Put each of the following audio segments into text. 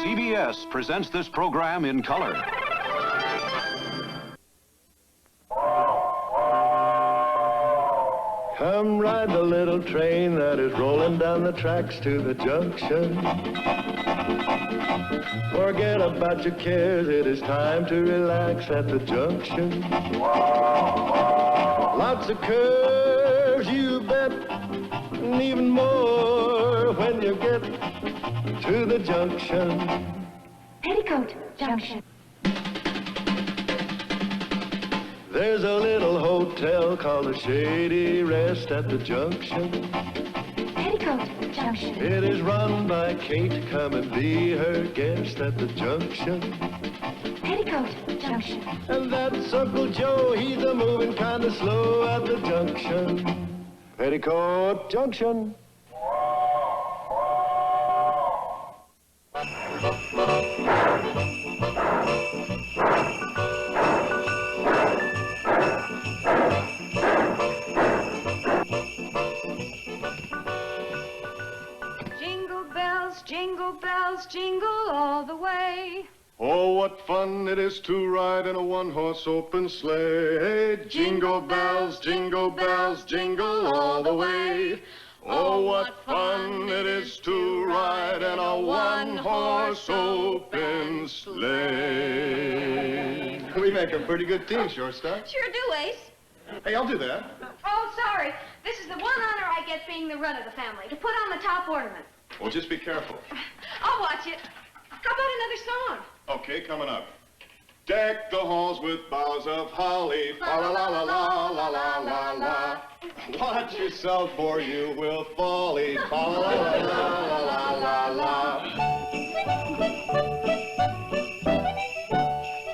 CBS presents this program in color. Come ride the little train that is rolling down the tracks to the junction. Forget about your cares, it is time to relax at the junction. Lots of curves, you bet, and even more when you get to the junction. Petticoat Junction. There's a little hotel called the Shady Rest at the junction. Petticoat Junction. It is run by Kate. Come and be her guest at the junction. Petticoat Junction. And that's Uncle Joe. He's a moving kind of slow at the junction. Petticoat Junction. Jingle bells, jingle all the way. Oh, what fun it is to ride in a one-horse open sleigh. Jingle bells, jingle all the way. Oh, what fun it is to ride in a one-horse open sleigh. We make a pretty good team, shortstop. Sure do, Ace. Hey, I'll do that. Oh, sorry. This is the one honor I get being the run of the family, to put on the top ornament. Well, just be careful. I'll watch it. How about another song? Okay, coming up. Deck the halls with boughs of holly. Fa la la la la la la la la. Watch yourself or you will folly. Fa la la la la la la la.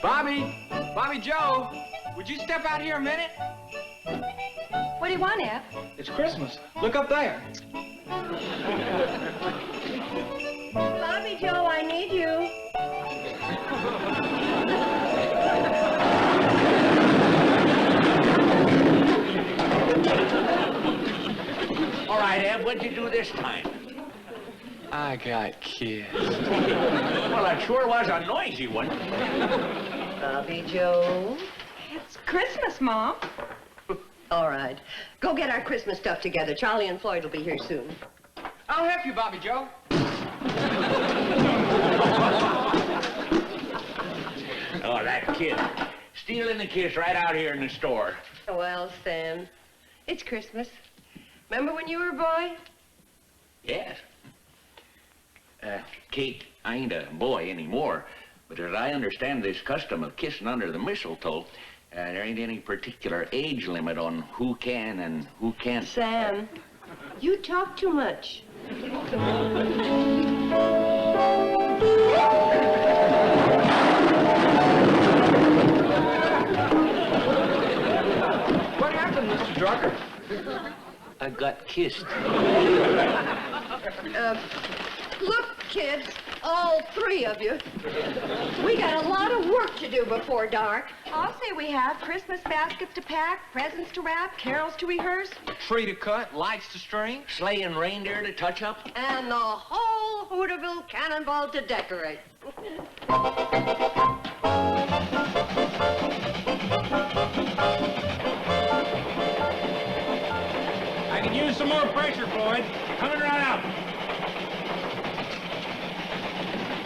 Bobby Joe, would you step out here a minute? What do you want, Eb? It's Christmas. Look up there. Bobby Joe, I need you. All right, Eb, what'd you do this time? I got kissed. Well, it sure was a noisy one. Bobby Joe. It's Christmas, Mom. All right. Go get our Christmas stuff together. Charlie and Floyd will be here soon. I'll help you, Bobby Joe. Oh, that kid. Stealing the kiss right out here in the store. Well, Sam, it's Christmas. Remember when you were a boy? Yes. Kate, I ain't a boy anymore, but as I understand this custom of kissing under the mistletoe, there ain't any particular age limit on who can and who can't. Sam, you talk too much. What happened, Mr. Drucker? I got kissed. Look, kids, all three of you. We got a lot of work to do before dark. I'll say we have Christmas baskets to pack, presents to wrap, carols to rehearse. Tree to cut, lights to string. Sleigh and reindeer to touch up. And the whole Hooterville Cannonball to decorate. I could use some more pressure, Floyd. Coming right out.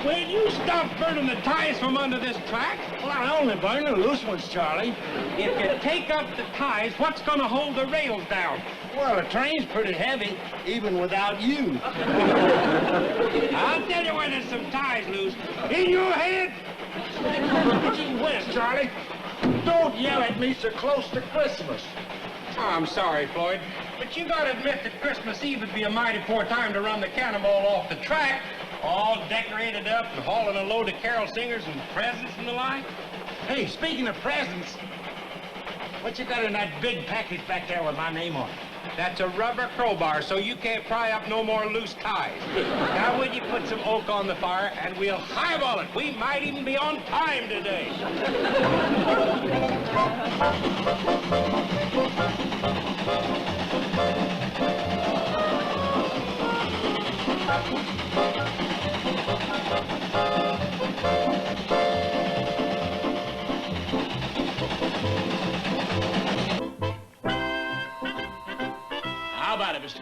Will you stop burning the ties from under this track? Well, I only burn the loose ones, Charlie. If you take up the ties, what's going to hold the rails down? Well, the train's pretty heavy, even without you. I'll tell you when there's some ties loose. In your head! Gee whiz, Charlie. Don't yell at me so close to Christmas. Oh, I'm sorry, Floyd, but you gotta admit that Christmas Eve would be a mighty poor time to run the cannonball off the track, all decorated up and hauling a load of carol singers and presents and the like. Hey, speaking of presents, what you got in that big package back there with my name on it? That's a rubber crowbar, so you can't pry up no more loose ties. Now, would you put some oak on the fire, and we'll highball it. We might even be on time today.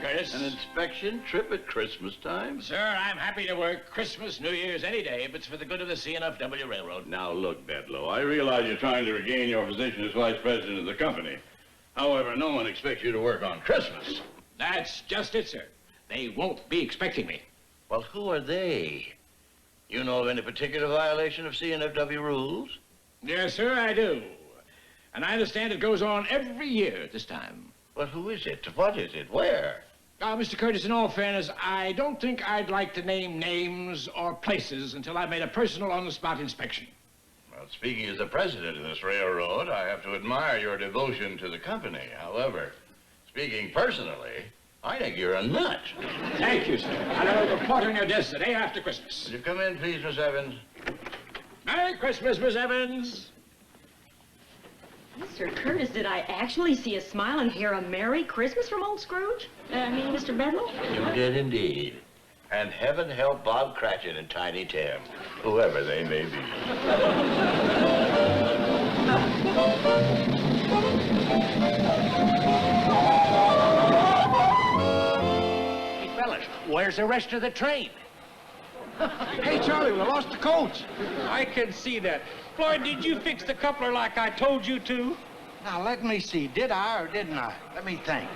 Curtis. An inspection trip at Christmas time? Sir, I'm happy to work Christmas, New Year's, any day if it's for the good of the CNFW Railroad. Now, look, Bedlow, I realize you're trying to regain your position as vice president of the company. However, no one expects you to work on Christmas. That's just it, sir. They won't be expecting me. Well, who are they? You know of any particular violation of CNFW rules? Yes, sir, I do. And I understand it goes on every year at this time. Well, who is it? What is it? Where? Mr. Curtis, in all fairness, I don't think I'd like to name names or places until I've made a personal on-the-spot inspection. Well, speaking as the president of this railroad, I have to admire your devotion to the company. However, speaking personally, I think you're a nut. Thank you, sir. I'll report on your desk the day after Christmas. Would you come in, please, Miss Evans? Merry Christmas, Miss Evans. Mr. Curtis, did I actually see a smile and hear a Merry Christmas from old Scrooge? Mr. Bedlow? You did indeed. And heaven help Bob Cratchit and Tiny Tim, whoever they may be. Hey, fellas, where's the rest of the train? Hey, Charlie, we lost the coach. I can see that. Floyd, did you fix the coupler like I told you to? Now, let me see. Did I or didn't I? Let me think.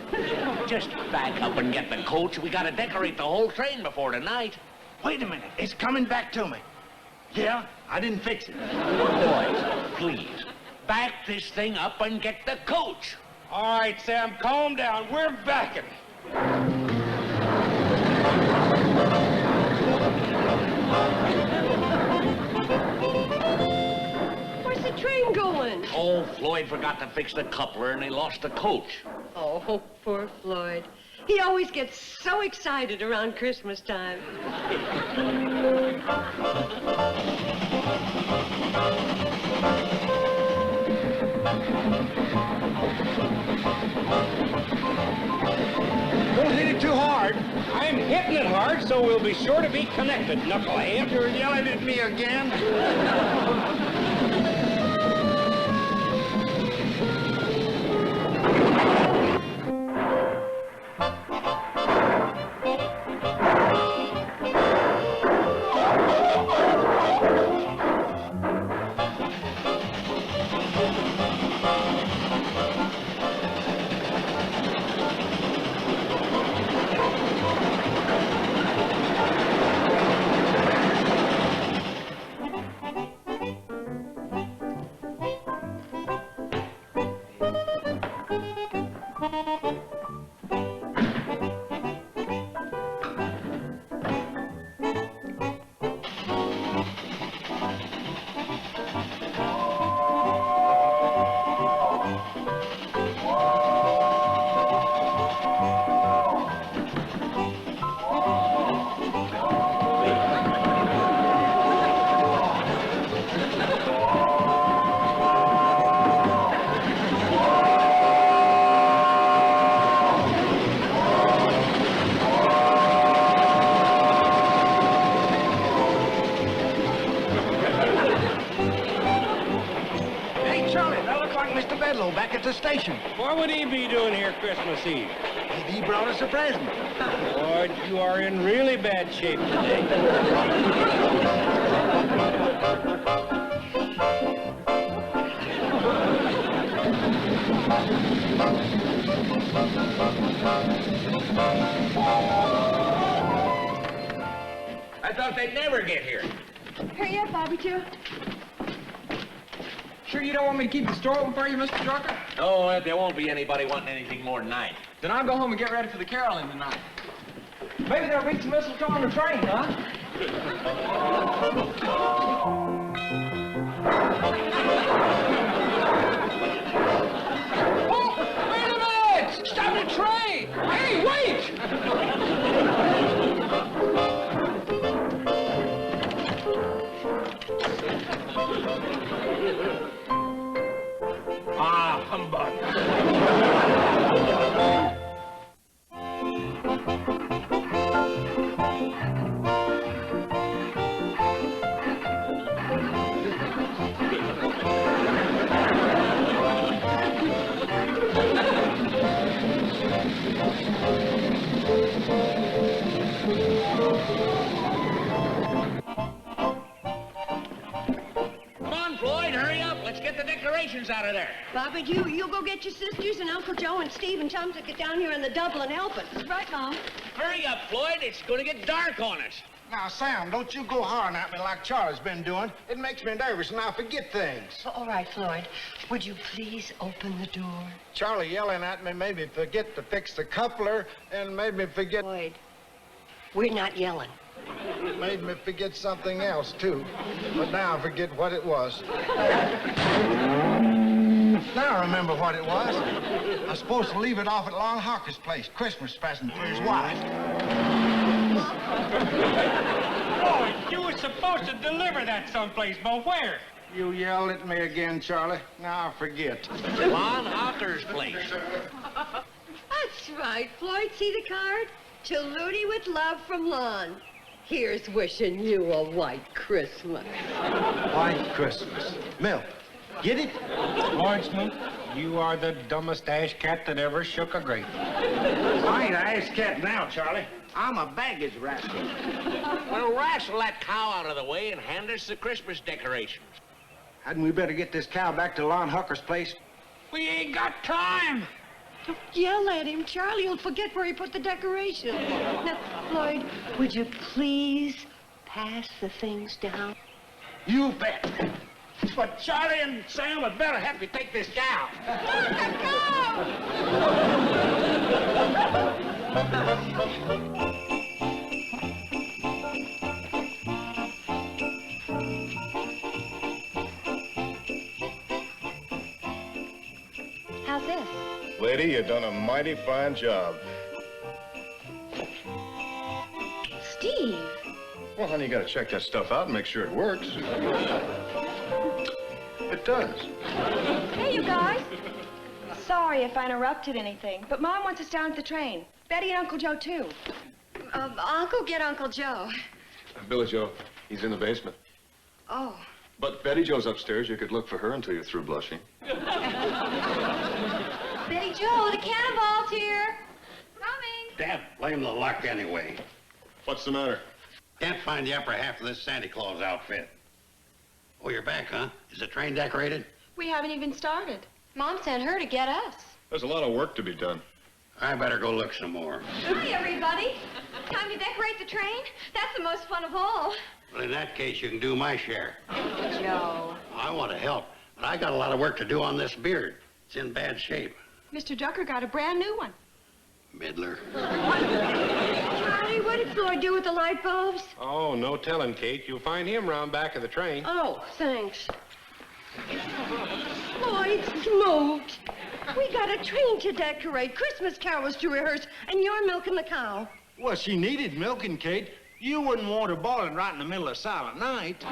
Just back up and get the coach. We gotta decorate the whole train before tonight. Wait a minute. It's coming back to me. Yeah, I didn't fix it. Boys, please, back this thing up and get the coach. All right, Sam, calm down. We're backing. Where's the train going? Oh, Floyd forgot to fix the coupler and he lost the coach. Oh, poor Floyd. He always gets so excited around Christmas time. Don't hit it too hard. I'm hitting it hard, so we'll be sure to be connected, knucklehead. You're yelling at me again? Mr. Bedlow back at the station. What would he be doing here Christmas Eve? Maybe he brought us a present. Lord, you are in really bad shape today. I thought they'd never get here. Hurry up, Bobby, too. Sure you don't want me to keep the store open for you, Mr. Drucker? Oh, there won't be anybody wanting anything more tonight. Then I'll go home and get ready for the caroling tonight. Maybe there'll be some mistletoe on the train, huh? Oh, wait a minute! Stop the train! Hey, wait! Ah, humbug. decorations out of there. Bob, and you go get your sisters and Uncle Joe and Steve and tell them to get down here in the double and help us. Right, Mom. Hurry up, Floyd. It's going to get dark on us. Now, Sam, don't you go hollering at me like Charlie's been doing. It makes me nervous and I forget things. All right, Floyd. Would you please open the door? Charlie yelling at me made me forget to fix the coupler and made me forget... Floyd, we're not yelling. Made me forget something else, too. But now I forget what it was. Now I remember what it was. I was supposed to leave it off at Long Hawker's place, Christmas present for his wife. Floyd, you were supposed to deliver that someplace, but where? You yelled at me again, Charlie. Now I forget. Lon Hawker's place. That's right, Floyd. See the card? To Ludi with love from Lon. Here's wishing you a white Christmas. White Christmas. Milk. Get it? Lawrenceman, you are the dumbest ash cat that ever shook a grape. I ain't an ash cat now, Charlie. I'm a baggage rascal. Well, wrestle that cow out of the way and hand us the Christmas decorations. Hadn't we better get this cow back to Lon Hawker's place? We ain't got time. Don't yell at him, Charlie. He'll forget where he put the decorations. Now, Floyd, would you please pass the things down? You bet. But Charlie and Sam would better have you take this cow. How's this? Lady, you done a mighty fine job. Steve. Well, honey, you gotta check that stuff out and make sure it works. It does. Hey, you guys. Sorry if I interrupted anything, but Mom wants us down at the train. Betty and Uncle Joe, too. I'll go get Uncle Joe. Billy Joe, he's in the basement. Oh. But Betty Joe's upstairs. You could look for her until you're through blushing. Betty Joe, the cannonball's here. Coming. Dad, blame the luck anyway. What's the matter? Can't find the upper half of this Santa Claus outfit. Oh, you're back, huh? Is the train decorated? We haven't even started. Mom sent her to get us. There's a lot of work to be done. I better go look some more. Hi, everybody. Time to decorate the train? That's the most fun of all. Well, in that case, you can do my share. Joe. I want to help, but I got a lot of work to do on this beard. It's in bad shape. Mr. Ducker got a brand new one. Middler. Charlie, what did Floyd do with the light bulbs? Oh, no telling, Kate. You'll find him round back of the train. Oh, thanks. Floyd's moved. We got a train to decorate, Christmas carols to rehearse, and you're milking the cow. Well, she needed milking, Kate. You wouldn't want her boiling right in the middle of Silent Night.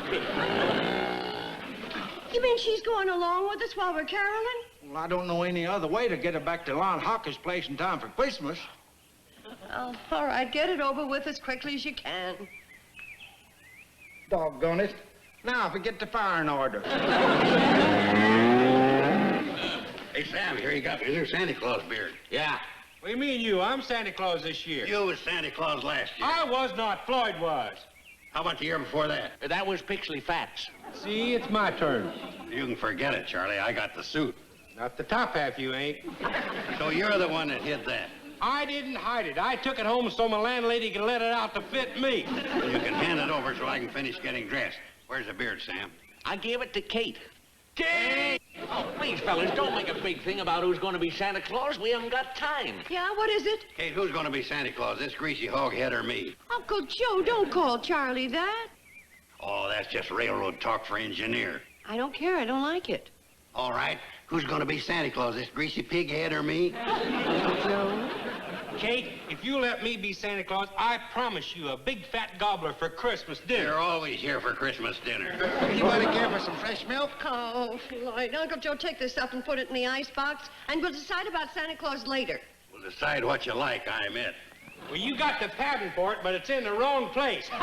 You mean she's going along with us while we're caroling? Well, I don't know any other way to get her back to Lon Hawker's place in time for Christmas. Oh, all right, get it over with as quickly as you can. Doggone it. Now I forget the fire in order. Hey, Sam, here you got your new Santa Claus beard. Yeah. What do you mean you? I'm Santa Claus this year. You was Santa Claus last year. I was not. Floyd was. How about the year before that? That was Pixley Fats. See, it's my turn. You can forget it, Charlie. I got the suit. Not the top half, you ain't. So you're the one that hid that. I didn't hide it. I took it home so my landlady could let it out to fit me. You can hand it over so I can finish getting dressed. Where's the beard, Sam? I gave it to Kate. Kate! Oh, please, fellas, don't make a big thing about who's going to be Santa Claus. We haven't got time. Yeah, what is it? Kate, who's going to be Santa Claus, this greasy hoghead or me? Uncle Joe, don't call Charlie that. Oh, that's just railroad talk for engineer. I don't care. I don't like it. All right, who's going to be Santa Claus, this greasy pig head or me? Joe? Kate, if you let me be Santa Claus, I promise you a big fat gobbler for Christmas dinner. You're always here for Christmas dinner. Anybody care for some fresh milk? Oh, Floyd. Uncle Joe, take this up and put it in the icebox, and we'll decide about Santa Claus later. We'll decide what you like, I'm it. Well, you got the pattern for it, but it's in the wrong place. Please,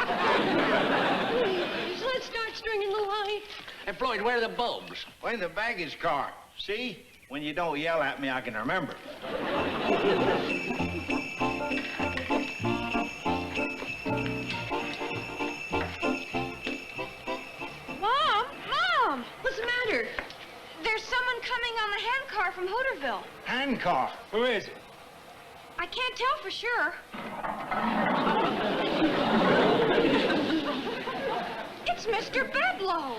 let's start stringing the lights. And Floyd, where are the bulbs? Well, in the baggage car. See? When you don't yell at me, I can remember. Mom! Mom! What's the matter? There's someone handcar. Who is it? I can't tell for sure. It's Mr. Bedlow.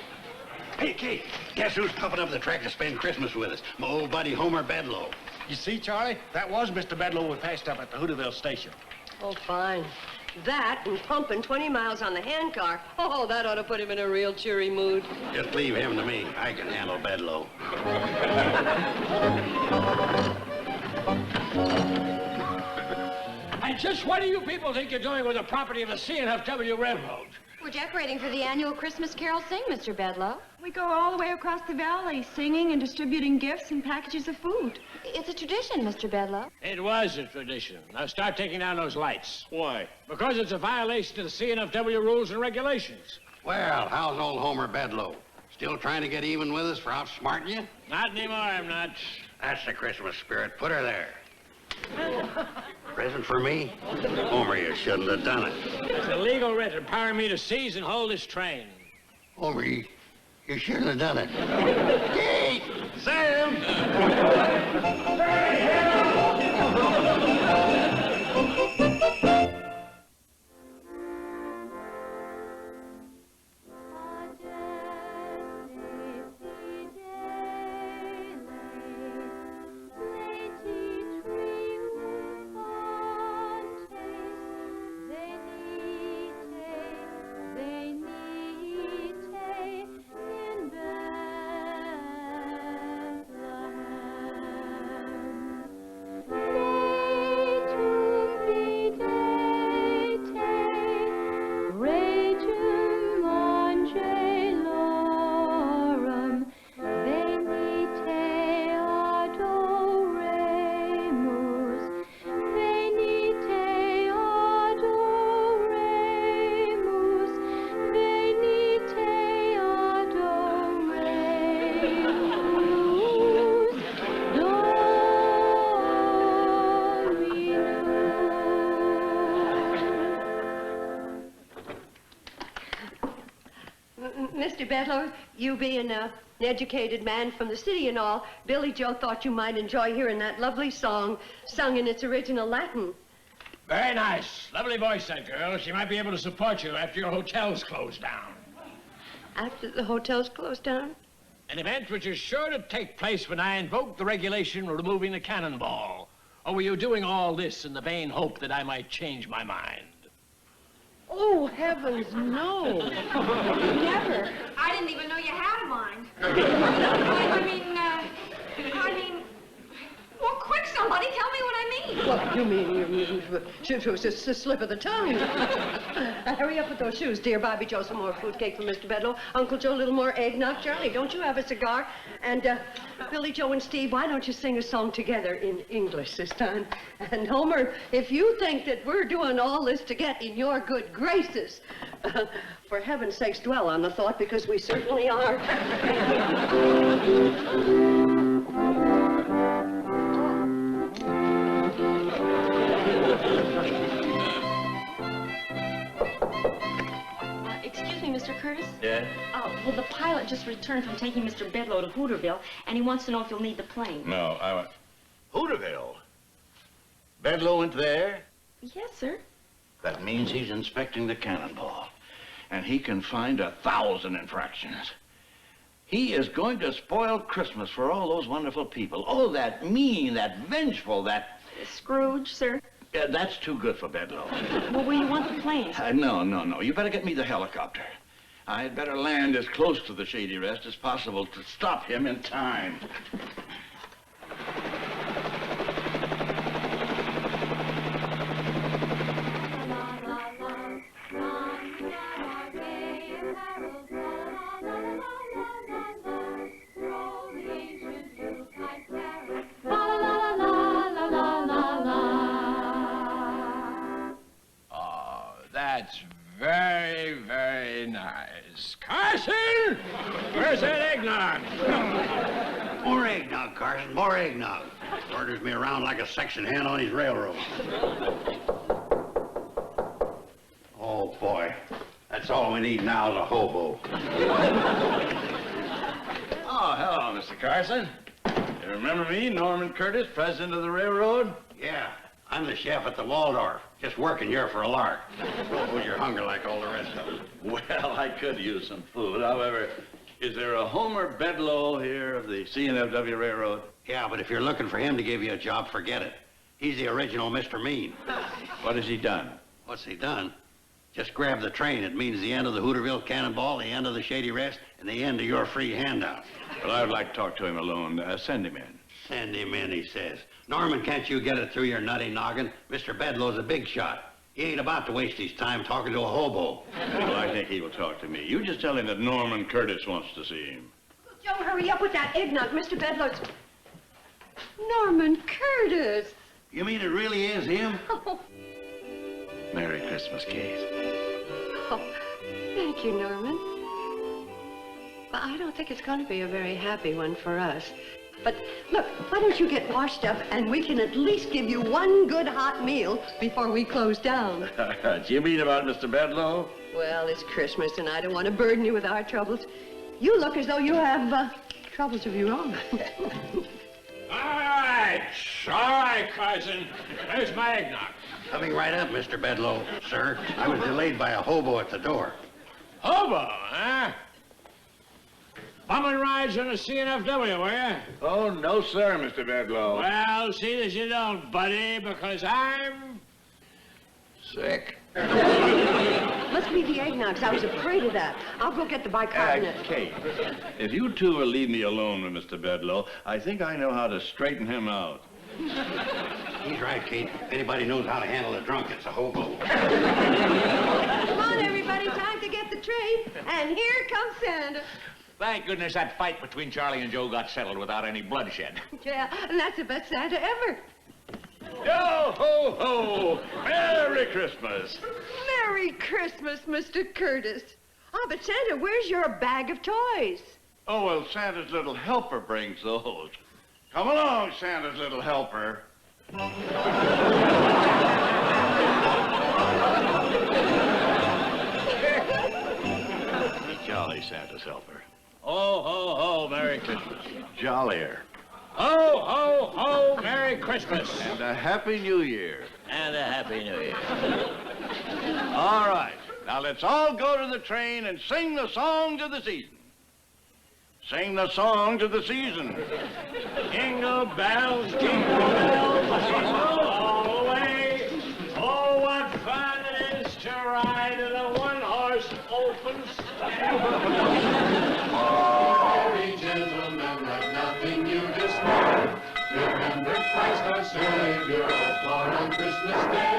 Hey, Kate, guess who's pumping up the track to spend Christmas with us? My old buddy Homer Bedlow. You see, Charlie? That was Mr. Bedlow we passed up at the Hooterville station. Oh, fine. That and pumping 20 miles on the handcar. Oh, that ought to put him in a real cheery mood. Just leave him to me. I can handle Bedlow. And just what do you people think you're doing with the property of the C&FW Railroad? We're decorating for the annual Christmas Carol Sing, Mr. Bedlow. We go all the way across the valley, singing and distributing gifts and packages of food. It's a tradition, Mr. Bedlow. It was a tradition. Now start taking down those lights. Why? Because it's a violation of the C&FW rules and regulations. Well, how's old Homer Bedlow? Still trying to get even with us for outsmarting you? Not anymore, I'm not. That's the Christmas spirit. Put her there. Present for me? Homer, you shouldn't have done it. It's a legal writ empowering me to seize and hold this train. Homer, you shouldn't have done it. Kate! Sam! Mr. Bedlow, you being an educated man from the city and all, Billy Joe thought you might enjoy hearing that lovely song sung in its original Latin. Very nice. Lovely voice, that girl. She might be able to support you after your hotel's closed down. After the hotel's closed down? An event which is sure to take place when I invoke the regulation removing the cannonball. Or were you doing all this in the vain hope that I might change my mind? Oh, heavens, no. Never. I didn't even know you had a mind. I mean, well, quick, somebody, tell me what I mean. What you mean? It was just a slip of the tongue. Hurry up with those shoes, dear. Bobby Joe, some more fruitcake for Mr. Bedlow. Uncle Joe, a little more eggnog. Charlie, don't you have a cigar? And Billy Joe and Steve, why don't you sing a song together in English this time? And Homer, if you think that we're doing all this to get in your good graces, for heaven's sakes, dwell on the thought, because we certainly are. Excuse me, Mr. Curtis? Yeah? Well, the pilot just returned from taking Mr. Bedlow to Hooterville, and he wants to know if you'll need the plane. No, I want... Hooterville? Bedlow went there? Yes, sir. That means he's inspecting the cannonball. And he can find 1,000 infractions. He is going to spoil Christmas for all those wonderful people. Oh, that mean, that vengeful, that... Scrooge, sir? That's too good for Bedlow. Well, will you want the plane? No. You better get me the helicopter. I'd better land as close to the Shady Rest as possible to stop him in time. That's very, very nice. Carson! Where's that eggnog? More eggnog, Carson, more eggnog. Orders me around like a section hand on his railroad. Oh, boy. That's all we need now is a hobo. Oh, hello, Mr. Carson. You remember me, Norman Curtis, president of the railroad? Yeah, I'm the chef at the Waldorf. Just working here for a lark. Suppose you're hungry like all the rest of them. Well, I could use some food. However, is there a Homer Bedloe here of the CNFW Railroad? Yeah, but if you're looking for him to give you a job, forget it. He's the original Mr. Mean. What has he done? What's he done? Just grab the train. It means the end of the Hooterville Cannonball, the end of the Shady Rest, and the end of your free handout. Well, I would like to talk to him alone. Send him in. Send him in, he says. Norman, can't you get it through your nutty noggin? Mr. Bedloe's a big shot. He ain't about to waste his time talking to a hobo. Well, I think he will talk to me. You just tell him that Norman Curtis wants to see him. Joe, hurry up with that eggnog. Mr. Bedloe's... Norman Curtis. You mean it really is him? Merry Christmas, Kate. Oh, thank you, Norman. Well, I don't think it's going to be a very happy one for us. But look, why don't you get washed up and we can at least give you one good hot meal before we close down. Do you mean about Mr. Bedloe? Well, it's Christmas and I don't want to burden you with our troubles. You look as though you have troubles of your own. All right, cousin. There's my eggnog. Coming right up, Mr. Bedloe, sir. I was delayed by a hobo at the door. Hobo, huh? Bumming rides on the CNFW, were you? Oh, no, sir, Mr. Bedloe. Well, see that you don't, buddy, because I'm sick. Must be the eggnogs. I was afraid of that. I'll go get the bicarbonate. Kate, if you two will leave me alone with Mr. Bedloe, I think I know how to straighten him out. He's right, Kate. If anybody knows how to handle a drunk, it's a hobo. Come on, everybody. Time to get the train. And here comes Santa. Thank goodness that fight between Charlie and Joe got settled without any bloodshed. Yeah, and that's the best Santa ever. Yo ho ho! Merry Christmas! Merry Christmas, Mr. Curtis. Oh, but Santa, where's your bag of toys? Oh, well, Santa's little helper brings those. Come along, Santa's little helper. Jolly Santa's helper. Ho, ho, ho, Merry Christmas. Jollier. Ho, ho, ho, Merry Christmas. And a Happy New Year. And a Happy New Year. All right. Now let's all go to the train and sing the songs of the season. Sing the songs of the season. Jingle bells, jingle all the way. Oh, what fun it is to ride in a one-horse open sleigh. Merry gentlemen, let nothing you dismay. Remember Christ our Savior was born on Christmas Day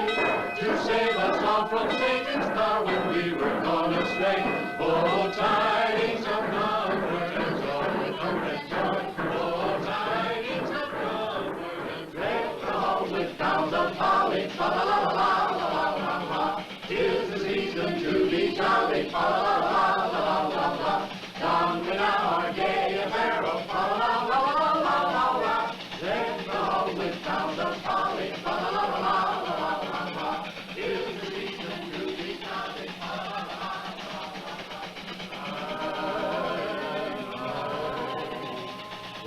to save us all from Satan's power when we were gone astray. Oh, tidings of comfort and joy, comfort and joy. Oh, tidings of comfort and joy. Deck the halls with boughs of holly, fa la la la la la la la. 'Tis the season to be jolly, fa la la la la la la. Don we now our gay apparel, fa la la la la la la. Deck the halls with boughs of holly, fa la la la la la la. 'Tis the season to be jolly, fa la la la la la.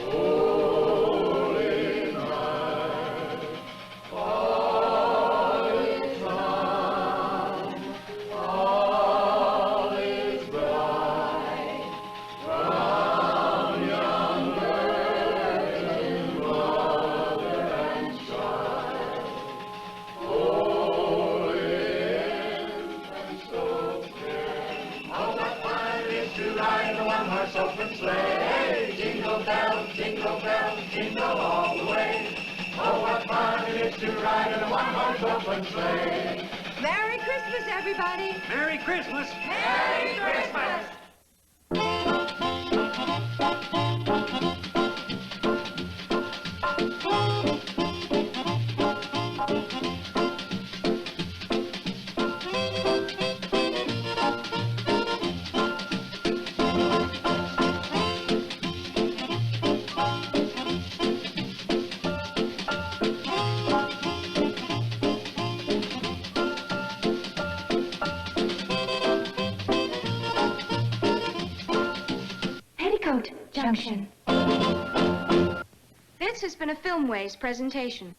Holy night, all is calm, all is bright. Round young virgin mother and child, holy infant so fair. Oh, what fun it is to ride in a one-horse open sleigh. Jingle bells, jingle all the way. Oh, what fun it is to ride in a one-horse open sleigh. Merry Christmas, everybody. Merry Christmas. Merry Christmas. Petticoat Junction. This has been a Filmways presentation.